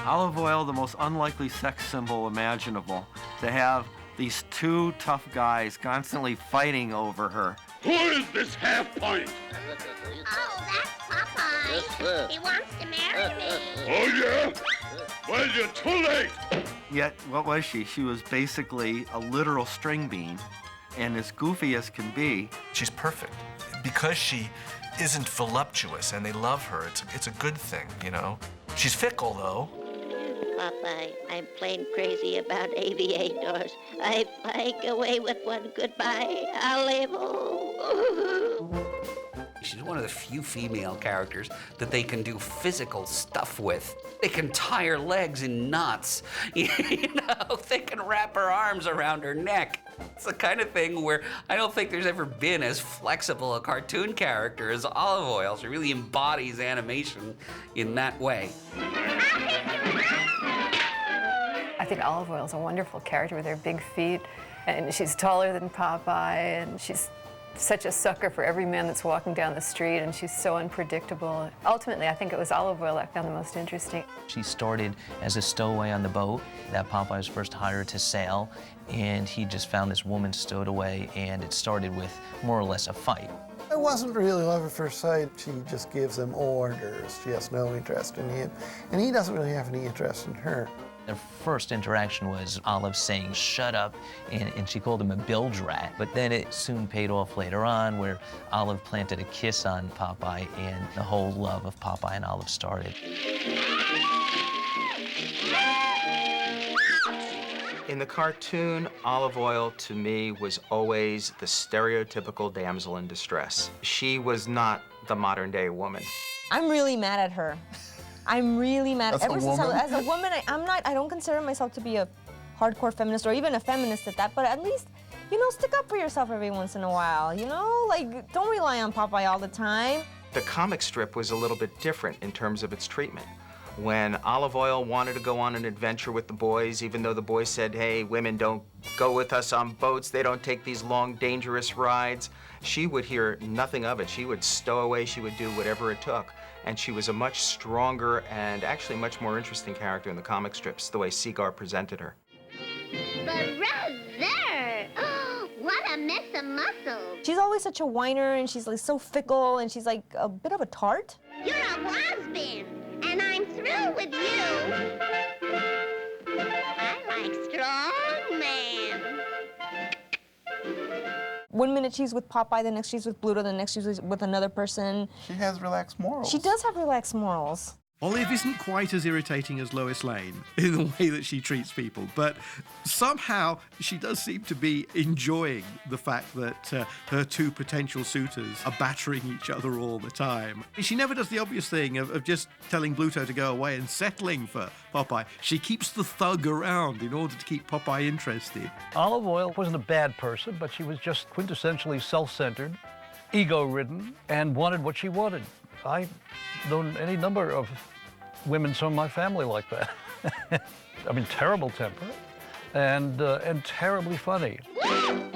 Olive Oyl, the most unlikely sex symbol imaginable, to have these two tough guys constantly fighting over her. Who is this half-pint? Oh, that's Popeye. He wants to marry me. Oh, yeah? Well, you're too late. Yet, what was she? She was basically a literal string bean, and as goofy as can be. She's perfect. Because she isn't voluptuous and they love her, it's a good thing, you know? She's fickle, though. Popeye, I'm plain crazy about aviators. If I go away with one, goodbye, I'll live. She's one of the few female characters that they can do physical stuff with. They can tie her legs in knots. You know, they can wrap her arms around her neck. It's the kind of thing where I don't think there's ever been as flexible a cartoon character as Olive Oyl. She really embodies animation in that way. I think Olive Oyl is a wonderful character with her big feet, and she's taller than Popeye, and she's such a sucker for every man that's walking down the street, and she's so unpredictable. Ultimately, I think it was Olive Oyl I found the most interesting. She started as a stowaway on the boat that Popeye was first hired to sail, and he just found this woman stowed away, and it started with more or less a fight. It wasn't really love at first sight. She just gives him orders. She has no interest in him, and he doesn't really have any interest in her. Their first interaction was Olive saying, "Shut up," and she called him a bilge rat. But then it soon paid off later on, where Olive planted a kiss on Popeye, and the whole love of Popeye and Olive started. In the cartoon, Olive Oyl, to me, was always the stereotypical damsel in distress. She was not the modern-day woman. I'm really mad at her. I'm really mad. As a woman? As a woman, I don't consider myself to be a hardcore feminist or even a feminist at that, but at least, you know, stick up for yourself every once in a while, you know? Like, don't rely on Popeye all the time. The comic strip was a little bit different in terms of its treatment. When Olive Oyl wanted to go on an adventure with the boys, even though the boys said, "Hey, women don't go with us on boats, they don't take these long, dangerous rides," she would hear nothing of it. She would stow away, she would do whatever it took. And she was a much stronger and actually much more interesting character in the comic strips, the way Seagar presented her. Brother! What a mess of muscle. She's always such a whiner, and she's like so fickle, and she's like a bit of a tart. You're a was-been, and I'm through with you. I like strong men. One minute she's with Popeye, the next she's with Bluto, the next she's with another person. She has relaxed morals. She does have relaxed morals. Olive isn't quite as irritating as Lois Lane in the way that she treats people, but somehow she does seem to be enjoying the fact that her two potential suitors are battering each other all the time. She never does the obvious thing of just telling Bluto to go away and settling for Popeye. She keeps the thug around in order to keep Popeye interested. Olive Oyl wasn't a bad person, but she was just quintessentially self-centered, ego-ridden, and wanted what she wanted. I've known any number of women from my family like that. I mean, terrible temper and terribly funny. Why,